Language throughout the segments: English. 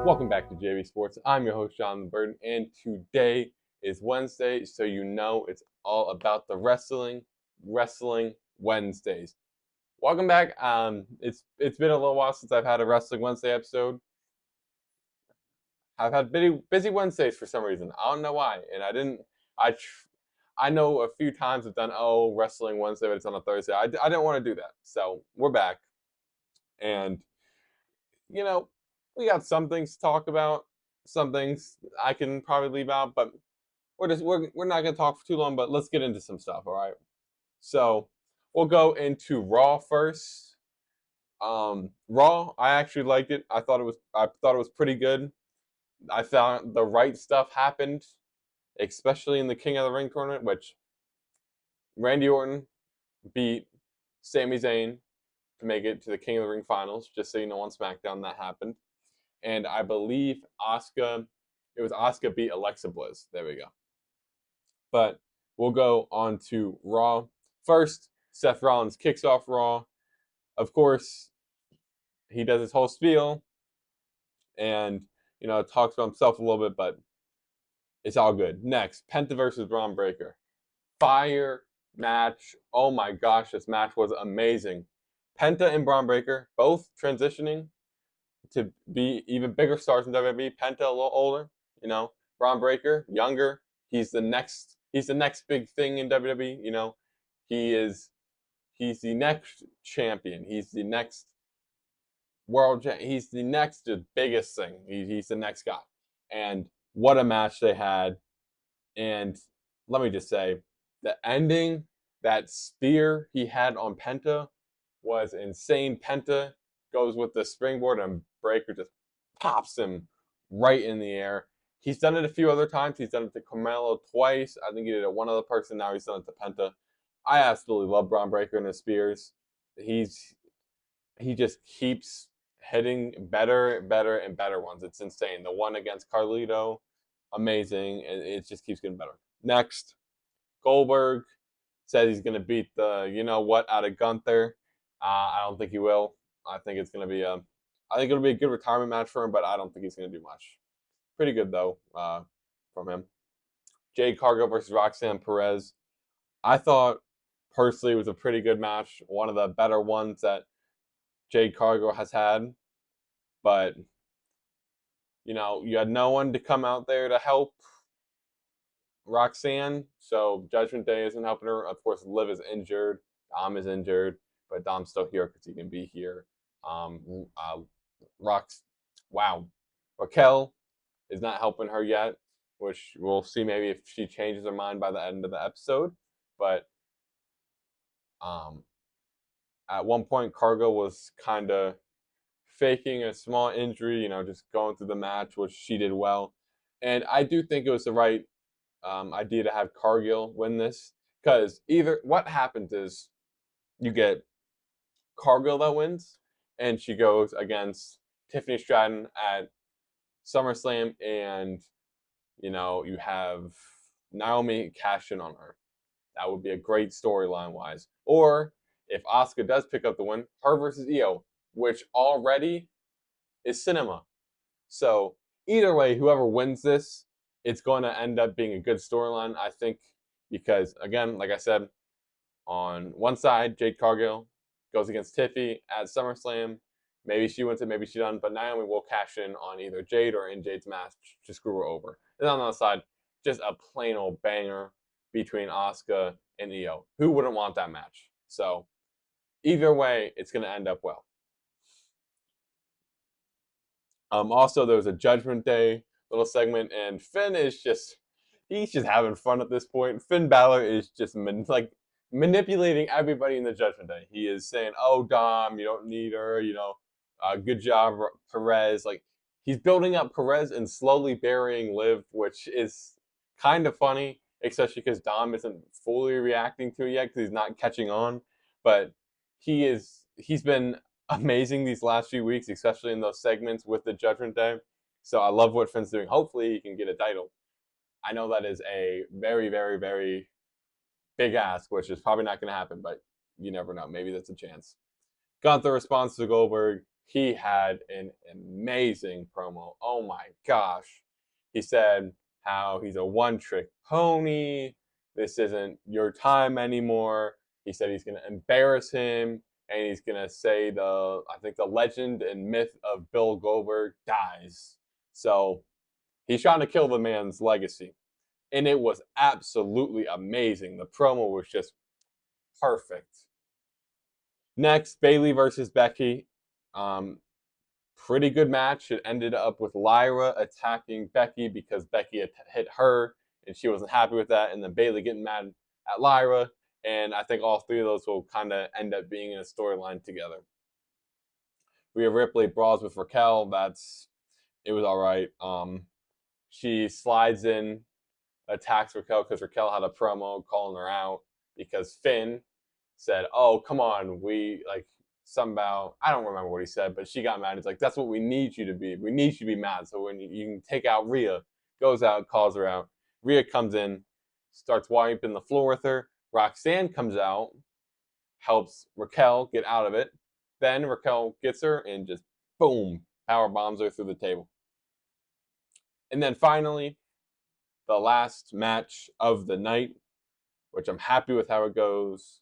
Welcome back to JBSports. I'm your host, John Burton, and today is Wednesday, so you know it's all about the Wrestling Wednesdays. Welcome back. It's been a little while since I've had a Wrestling Wednesday episode. I've had busy Wednesdays for some reason. I don't know why, and I know a few times I've done Wrestling Wednesday, but it's on a Thursday. I didn't want to do that, so we're back, and you know, we got some things to talk about, some things I can probably leave out, but we're not gonna talk for too long. But let's get into some stuff. All right. So we'll go into Raw first. Raw, I actually liked it. I thought it was pretty good. I found the right stuff happened, especially in the King of the Ring tournament, which Randy Orton beat Sami Zayn to make it to the King of the Ring finals. Just so you know, on SmackDown that happened. And I believe Asuka beat Alexa Bliss. There we go. But we'll go on to Raw. First, Seth Rollins kicks off Raw. Of course, he does his whole spiel and, talks about himself a little bit, but it's all good. Next, Penta versus Braun Breaker. Fire match. Oh my gosh, this match was amazing. Penta and Braun Breaker both transitioning to be even bigger stars in WWE. Penta a little older, Braun Breaker younger. He's the next big thing in WWE. He's the next champion. He's the next he's the next biggest thing. He's the next guy. And what a match they had. And let me just say, the ending, that spear he had on Penta was insane. Penta goes with the springboard and Breaker just pops him right in the air. He's done it a few other times. He's done it to Carmelo twice. I think he did it to one other person. Now he's done it to Penta. I absolutely love Braun Breaker and his spears. He just keeps hitting better, and better ones. It's insane. The one against Carlito, amazing. It just keeps getting better. Next, Goldberg says he's going to beat the what out of Gunther. I don't think he will. I think it'll be a good retirement match for him, but I don't think he's going to do much. Pretty good though from him. Jade Cargill versus Roxanne Perez. I thought personally it was a pretty good match. One of the better ones that Jade Cargill has had, but you had no one to come out there to help Roxanne, so Judgment Day isn't helping her. Of course, Liv is injured. Dom is injured, but Dom's still here because he can be here. Raquel is not helping her yet, which we'll see maybe if she changes her mind by the end of the episode. But at one point, Cargill was kind of faking a small injury, just going through the match, which she did well. And I do think it was the right idea to have Cargill win this, because either what happens is you get Cargill that wins, and she goes against Tiffany Stratton at SummerSlam, and you have Naomi cash in on her. That would be a great storyline wise. Or if Asuka does pick up the win, her versus Io, which already is cinema. So either way, whoever wins this, it's going to end up being a good storyline, I think, because again, like I said, on one side, Jade Cargill goes against Tiffy at SummerSlam. Maybe she wins it, maybe she doesn't, but Naomi will cash in on either Jade or in Jade's match to screw her over. And on the other side, just a plain old banger between Asuka and Io. Who wouldn't want that match? So either way, it's going to end up well. Also, there was a Judgment Day little segment, and Finn is he's just having fun at this point. Finn Balor is just manipulating everybody in the Judgment Day. He is saying, "Oh, Dom, you don't need her. Good job, Perez." Like, he's building up Perez and slowly burying Liv, which is kind of funny, especially because Dom isn't fully reacting to it yet because he's not catching on. But he's been amazing these last few weeks, especially in those segments with the Judgment Day. So I love what Finn's doing. Hopefully he can get a title. I know that is a very, very, very big ask, which is probably not going to happen, but you never know. Maybe that's a chance. Gunther responds to Goldberg. he had an amazing promo. Oh my gosh. He said how he's a one-trick pony. This isn't your time anymore. He said he's going to embarrass him, and he's going to say I think the legend and myth of Bill Goldberg dies. So he's trying to kill the man's legacy. And it was absolutely amazing. The promo was just perfect. Next, Bayley versus Becky. Um, Pretty good match. It ended up with Lyra attacking Becky because Becky had hit her and she wasn't happy with that. And then Bayley getting mad at Lyra. And I think all three of those will kind of end up being in a storyline together. Rhea Ripley brawls with Raquel. It was all right. She slides in, attacks Raquel because Raquel had a promo calling her out because Finn said, "Oh, come on, we like somehow I don't remember what he said, but she got mad. It's like that's what we need you to be. We need you to be mad. So when you can take out Rhea, goes out, calls her out. Rhea comes in, starts wiping the floor with her. Roxanne comes out, helps Raquel get out of it. Then Raquel gets her and just boom, power bombs her through the table. And then finally, the last match of the night, which I'm happy with how it goes.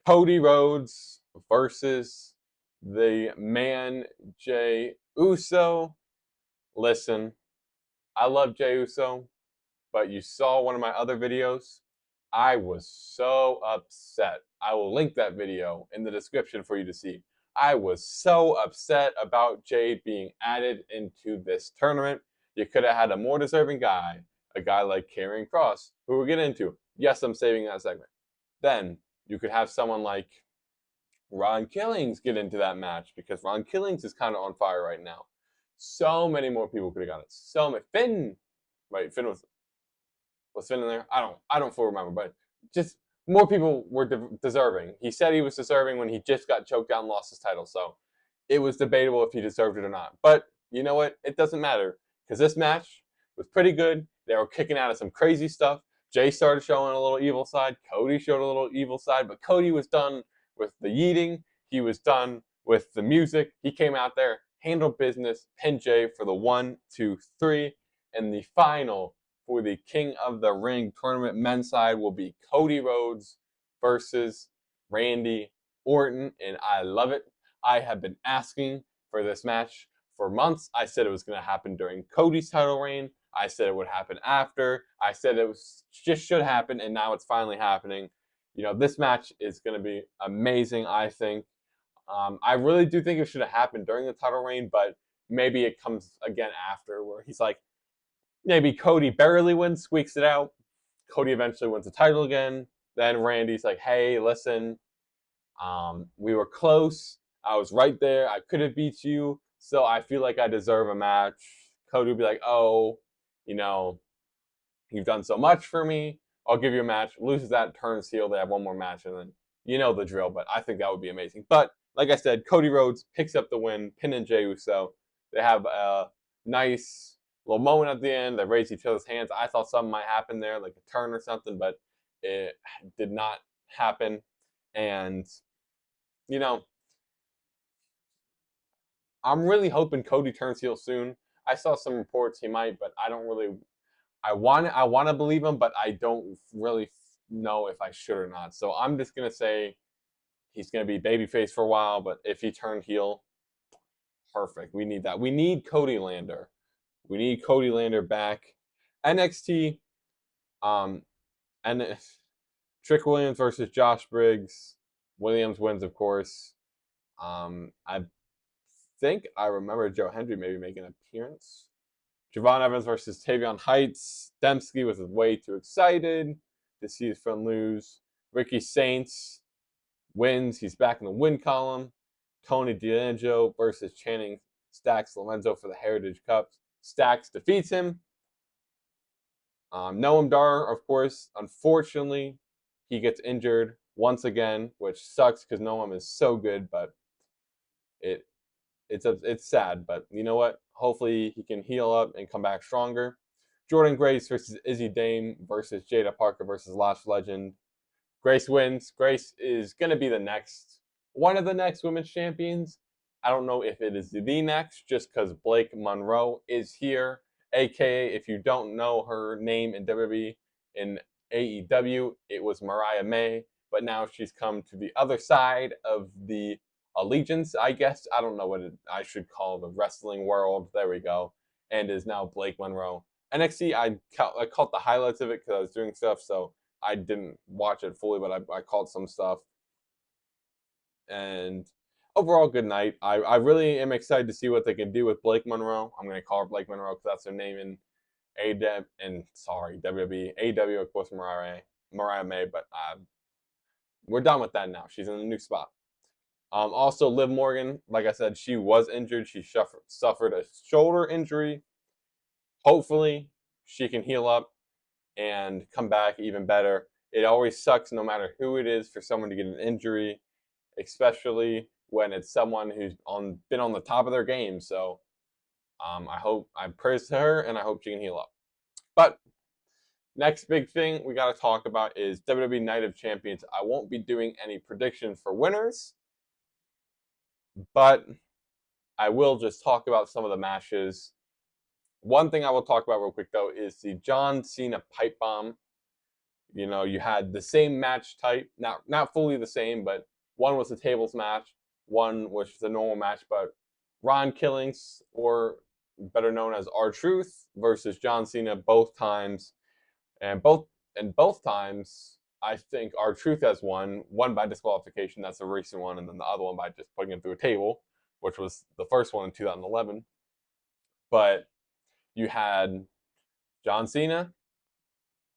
Cody Rhodes versus the man Jey Uso. Listen, I love Jey Uso, but you saw one of my other videos. I was so upset. I will link that video in the description for you to see. I was so upset about Jey being added into this tournament. You could have had a more deserving guy, a guy like Kross, who we'll get into. Yes, I'm saving that segment. Then you could have someone like Ron Killings get into that match because Ron Killings is kind of on fire right now. So many more people could have got it. So many. Finn, right? Finn was Finn in there? I don't fully remember, but just more people were deserving. He said he was deserving when he just got choked down, and lost his title. So it was debatable if he deserved it or not. But you know what? It doesn't matter because this match was pretty good. They were kicking out of some crazy stuff. Jey started showing a little evil side. Cody showed a little evil side, but Cody was done with the yeeting. He was done with the music. He came out there, handled business, pinned Jey for the 1, 2, 3, and the final for the King of the Ring tournament men's side will be Cody Rhodes versus Randy Orton, and I love it. I have been asking for this match for months. I said it was going to happen during Cody's title reign. I said it would happen after. I said it was just should happen, and now it's finally happening. You know, this match is going to be amazing, I think. I really do think it should have happened during the title reign, but maybe it comes again after where he's like, maybe Cody barely wins, squeaks it out. Cody eventually wins the title again. Then Randy's like, hey, listen, we were close. I was right there. I could have beat you. So I feel like I deserve a match. Cody would be like, oh, you know, you've done so much for me. I'll give you a match. Loses that, turns heel. They have one more match, and then you know the drill. But I think that would be amazing. But like I said, Cody Rhodes picks up the win, pinning Jey Uso. They have a nice little moment at the end. They raise each other's hands. I thought something might happen there, like a turn or something, but it did not happen. And you know, I'm really hoping Cody turns heel soon. I saw some reports he might, but I don't really. I want to believe him, but I don't really know if I should or not. So I'm just gonna say he's gonna be babyface for a while, but if he turned heel, perfect. We need that. We need Cody Lander. We need Cody Lander back. NXT, um, and Trick Williams versus Josh Briggs. Williams wins, of course. I think I remember Joe Hendry maybe making an appearance. Javon Evans versus Tavion Heights. Dembski was way too excited to see his friend lose. Ricky Saints wins. He's back in the win column. Tony D'Angelo versus Channing Stacks Lorenzo for the Heritage Cup. Stacks defeats him. Noam Dar, of course, unfortunately, he gets injured once again, which sucks because Noam is so good, but it's sad. But you know what? Hopefully he can heal up and come back stronger. Jordan Grace versus Izzy Dame versus Jada Parker versus Lash Legend. Grace wins. Grace is going to be one of the next women's champions. I don't know if it is the next, just because Blake Monroe is here. AKA, if you don't know her name in WWE, in AEW, it was Mariah May, but now she's come to the other side of the allegiance, I guess. I don't know what I should call the wrestling world. There we go. And is now Blake Monroe. NXT, I caught the highlights of it because I was doing stuff, so I didn't watch it fully, but I caught some stuff. And overall, good night. I really am excited to see what they can do with Blake Monroe. I'm going to call her Blake Monroe because that's her name in AEW, and sorry, WWE. AEW, of course, Mariah May, but we're done with that now. She's in a new spot. Also, Liv Morgan, like I said, she was injured. She suffered a shoulder injury. Hopefully, she can heal up and come back even better. It always sucks, no matter who it is, for someone to get an injury, especially when it's someone who's been on the top of their game. So I praise her, and I hope she can heal up. But next big thing we got to talk about is WWE Night of Champions. I won't be doing any predictions for winners, but I will just talk about some of the matches. One thing I will talk about real quick, though, is the John Cena pipe bomb. You know, you had the same match type, not fully the same, but one was a tables match, one was the normal match, but Ron Killings, or better known as R-Truth, versus John Cena both times. And both times, I think R-Truth has won, one by disqualification, that's a recent one, and then the other one by just putting him through a table, which was the first one in 2011. But you had John Cena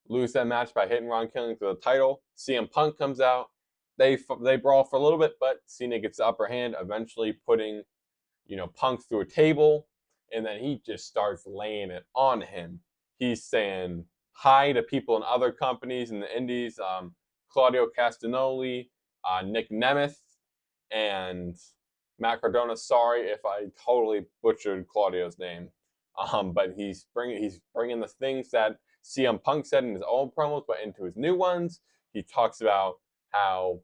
lose that match by hitting Ron Killings for the title. CM Punk comes out. They brawl for a little bit, but Cena gets the upper hand, eventually putting, Punk through a table, and then he just starts laying it on him. He's saying hi to people in other companies in the indies, Claudio Castagnoli, Nick Nemeth, and Matt Cardona. Sorry if I totally butchered Claudio's name, but he's bringing the things that CM Punk said in his old promos, but into his new ones. He talks about how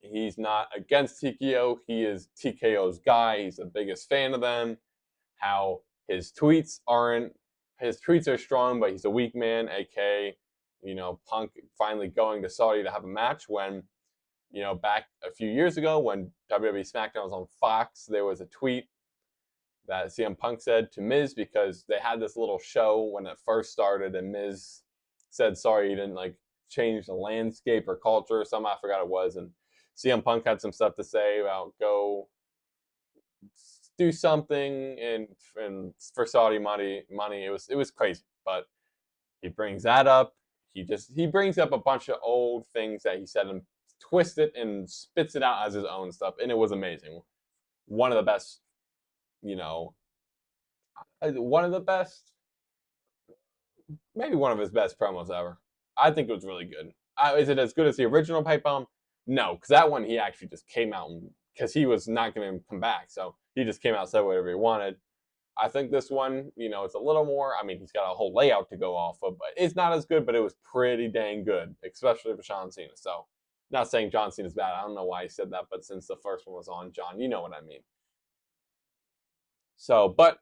he's not against TKO. He is TKO's guy. He's the biggest fan of them. How his tweets are strong, but he's a weak man, aka, Punk finally going to Saudi to have a match when, back a few years ago when WWE SmackDown was on Fox, there was a tweet that CM Punk said to Miz, because they had this little show when it first started, and Miz said sorry he didn't change the landscape or culture or something. I forgot it was, and CM Punk had some stuff to say about go do something and for Saudi money. It was crazy, but he brings that up. He brings up a bunch of old things that he said and twists it and spits it out as his own stuff, and it was amazing. One of the best, one of the best, maybe one of his best promos ever. I think it was really good. Is it as good as the original pipe bomb? No, because that one he actually just came out because he was not going to come back, so he just came out and said whatever he wanted. I think this one, it's a little more. I mean, he's got a whole layout to go off of, but it's not as good. But it was pretty dang good, especially for John Cena. So, not saying John Cena's bad. I don't know why he said that, but since the first one was on John, you know what I mean. So, but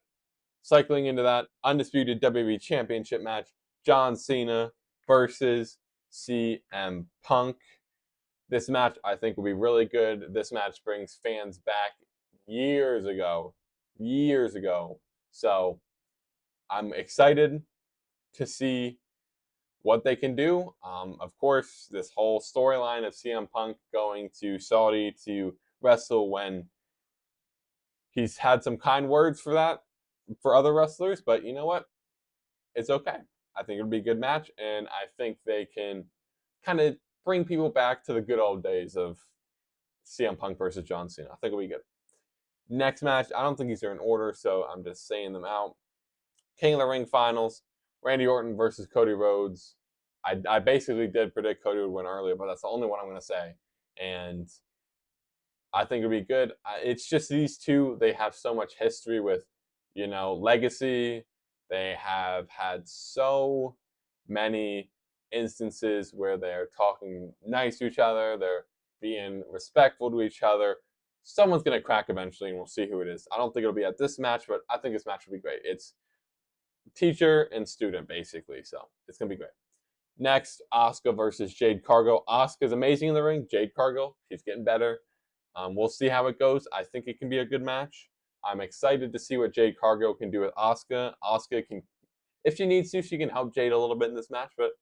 cycling into that undisputed WWE Championship match, John Cena versus CM Punk. This match, I think, will be really good. This match brings fans back years ago. So I'm excited to see what they can do. Of course, this whole storyline of CM Punk going to Saudi to wrestle when he's had some kind words for that for other wrestlers, but you know what? It's okay. I think it'll be a good match, and I think they can kind of bring people back to the good old days of CM Punk versus John Cena. I think it'll be good. Next match, I don't think these are in order, so I'm just saying them out. King of the Ring Finals, Randy Orton versus Cody Rhodes. I basically did predict Cody would win earlier, but that's the only one I'm going to say. And I think it'll be good. It's just these two, they have so much history with, legacy. They have had so many instances where they're talking nice to each other. They're being respectful to each other. someone's going to crack eventually, and we'll see who it is. I don't think it'll be at this match, but I think this match will be great. It's teacher and student, basically, so it's going to be great. Next, Asuka versus Jade Cargill. Asuka's amazing in the ring. Jade Cargill, she's getting better. We'll see how it goes. I think it can be a good match. I'm excited to see what Jade Cargill can do with Asuka. Asuka can, if she needs to, she can help Jade a little bit in this match, but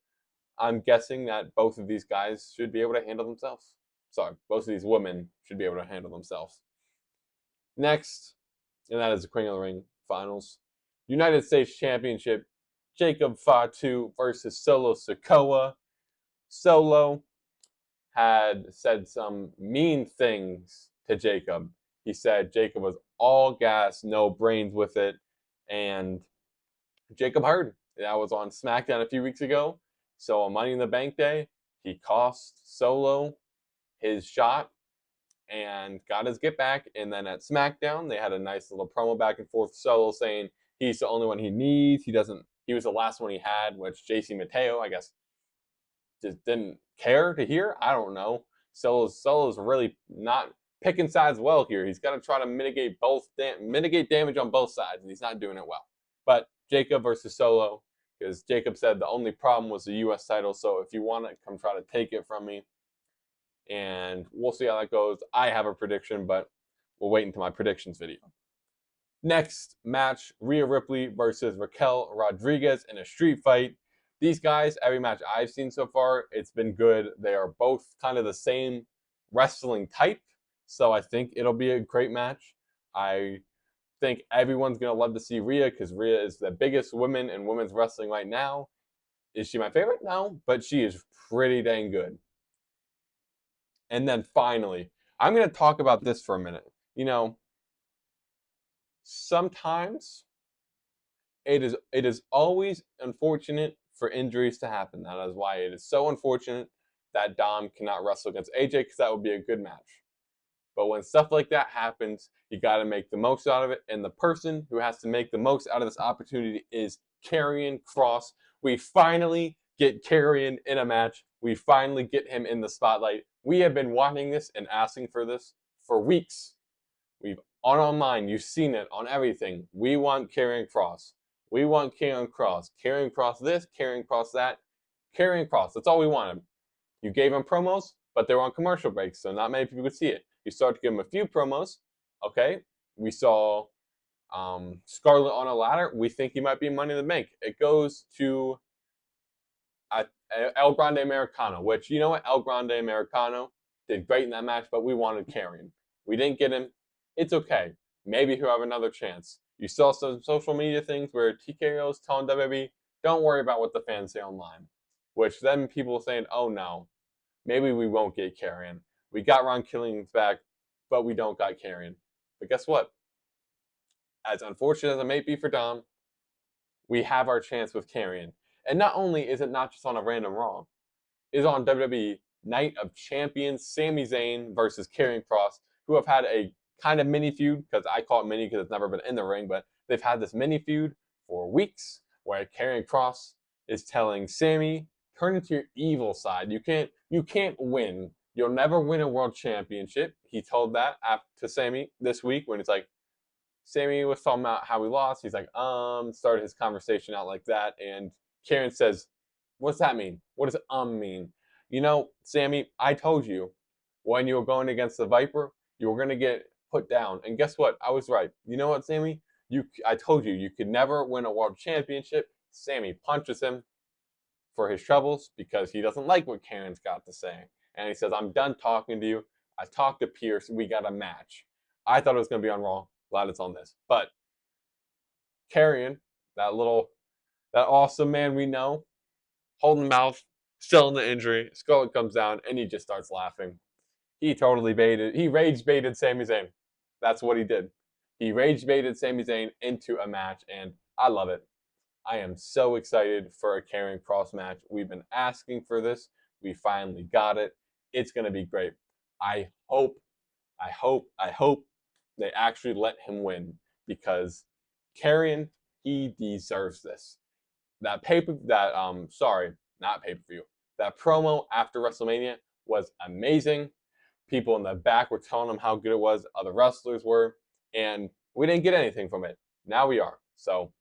I'm guessing that both of these guys should be able to handle themselves. Sorry, both of these women should be able to handle themselves. Next, and that is the Queen of the Ring Finals. United States Championship, Jacob Fatu versus Solo Sikoa. Solo had said some mean things to Jacob. He said Jacob was all gas, no brains with it, and Jacob heard. That was on SmackDown a few weeks ago. So on Money in the Bank Day, he cost Solo his shot and got his get back. And then at SmackDown, they had a nice little promo back and forth. Solo saying he's the only one he needs. He was the last one he had, which JC Mateo, I guess, just didn't care to hear. I don't know. Solo's really not picking sides well here. He's got to try to mitigate damage on both sides, and he's not doing it well. But Jacob versus Solo, because Jacob said the only problem was the U.S. title. So if you want it, come try to take it from me. And we'll see how that goes. I have a prediction, but we'll wait until my predictions video. Next match, Rhea Ripley versus Raquel Rodriguez in a street fight. These guys, every match I've seen so far, it's been good. They are both kind of the same wrestling type, so I think it'll be a great match. I think everyone's going to love to see Rhea because Rhea is the biggest woman in women's wrestling right now. Is she my favorite? No, but she is pretty dang good. And then finally, I'm going to talk about this for a minute. You know, sometimes it is always unfortunate for injuries to happen. That is why it is so unfortunate that Dom cannot wrestle against AJ, because that would be a good match. But when stuff like that happens, you got to make the most out of it. And the person who has to make the most out of this opportunity is Karrion Kross. We finally get Karrion in a match. We finally get him in the spotlight. We have been wanting this and asking for this for weeks. We've online, you've seen it on everything. We want Karrion Kross. We want Karrion Kross. Karrion Kross this, Karrion Kross that. Karrion Kross, that's all we wanted. You gave him promos, but they were on commercial breaks, so not many people could see it. You start to give him a few promos. Okay, we saw Scarlett on a ladder. We think he might be Money in the Bank. It goes to El Grande Americano, which, you know what? El Grande Americano did great in that match, but we wanted Karrion. We didn't get him. It's okay. Maybe he'll have another chance. You saw some social media things where TKO is telling WWE, don't worry about what the fans say online. Which then people are saying, oh no, maybe we won't get Karrion. We got Ron Killings back, but we don't got Karrion. But guess what? As unfortunate as it may be for Dom, we have our chance with Karrion. And not only is it not just on a random Raw, it's on WWE Night of Champions, Sami Zayn versus Karrion Kross, who have had a kind of mini feud, because I call it mini because it's never been in the ring, but they've had this mini feud for weeks where Karrion Kross is telling Sami, turn into your evil side. You can't win. You'll never win a world championship. He told that to Sami this week when it's like, Sami was talking about how he lost. He's like, started his conversation out like that. And Karrion says, what's that mean? What does mean? You know, Sami, I told you when you were going against the Viper, you were going to get put down. And guess what? I was right. You know what, Sami? I told you could never win a world championship. Sami punches him for his troubles because he doesn't like what Karrion's got to say. And he says, I'm done talking to you. I talked to Pierce. We got a match. I thought it was going to be on Raw. Glad it's on this. But Karrion, that awesome man we know, holding mouth, still in the injury. Scarlett comes down, and he just starts laughing. He rage baited Sami Zayn. That's what he did. He rage baited Sami Zayn into a match, and I love it. I am so excited for a Karrion Kross match. We've been asking for this. We finally got it. It's going to be great. I hope they actually let him win, because Karrion, he deserves this. That promo after WrestleMania was amazing. People in the back were telling him how good it was, other wrestlers were, and we didn't get anything from it. Now we are. So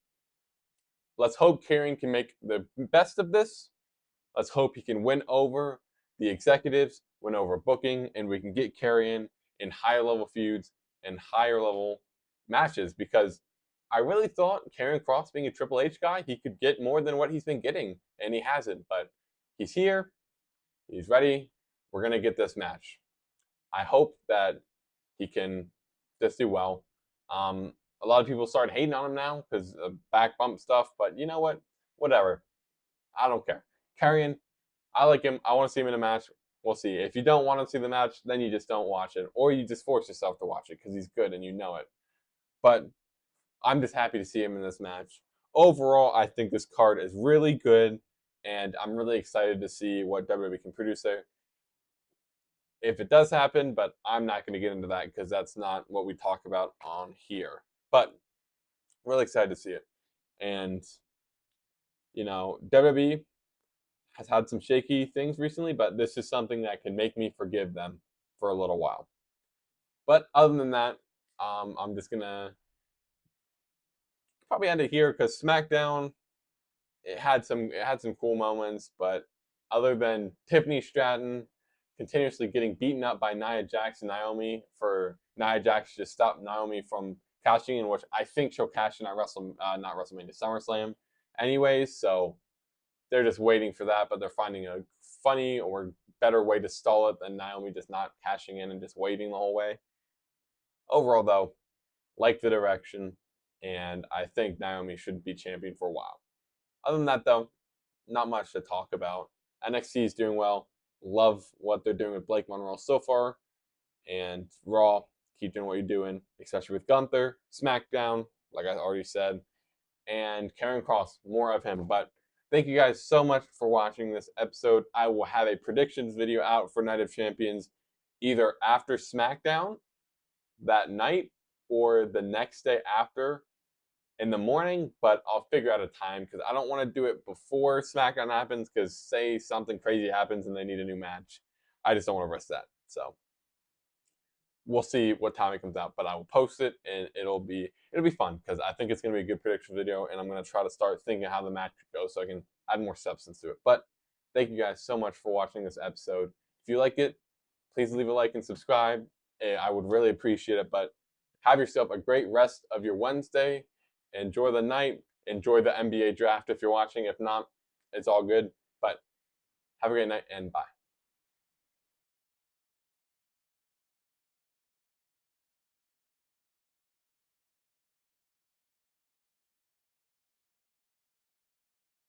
let's hope Karrion can make the best of this. Let's hope he can win over the executives, win over booking, and we can get Karrion in higher level feuds and higher level matches, because I really thought Karrion Kross, being a Triple H guy, he could get more than what he's been getting, and he hasn't. But he's here. He's ready. We're going to get this match. I hope that he can just do well. A lot of people started hating on him now because of back bump stuff, but you know what? Whatever. I don't care. Karrion, I like him. I want to see him in a match. We'll see. If you don't want to see the match, then you just don't watch it, or you just force yourself to watch it because he's good and you know it. But I'm just happy to see him in this match. Overall, I think this card is really good, and I'm really excited to see what WWE can produce there. If it does happen, but I'm not going to get into that because that's not what we talk about on here. But really excited to see it. And, WWE has had some shaky things recently, but this is something that can make me forgive them for a little while. But other than that, I'm just going to probably end it here because SmackDown, it had some cool moments, but other than Tiffany Stratton continuously getting beaten up by Nia Jax and Naomi, for Nia Jax to just stop Naomi from cashing in, which I think she'll cash in at not WrestleMania, SummerSlam anyways, so they're just waiting for that, but they're finding a funny or better way to stall it than Naomi just not cashing in and just waiting the whole way. Overall, though, like the direction, and I think Naomi should be champion for a while. Other than that, though, not much to talk about. NXT is doing well. Love what they're doing with Blake Monroe so far. And Raw, keep doing what you're doing, especially with Gunther. SmackDown, like I already said. And Karrion Kross, more of him. But thank you guys so much for watching this episode. I will have a predictions video out for Night of Champions either after SmackDown that night or the next day after in the morning, but I'll figure out a time because I don't want to do it before SmackDown happens because say something crazy happens and they need a new match. I just don't want to risk that. So we'll see what time it comes out, but I will post it and it'll be fun because I think it's going to be a good prediction video, and I'm going to try to start thinking how the match could go so I can add more substance to it. But thank you guys so much for watching this episode. If you like it, please leave a like and subscribe. I would really appreciate it. But have yourself a great rest of your Wednesday. Enjoy the night. Enjoy the NBA draft if you're watching. If not, it's all good. But have a great night and bye.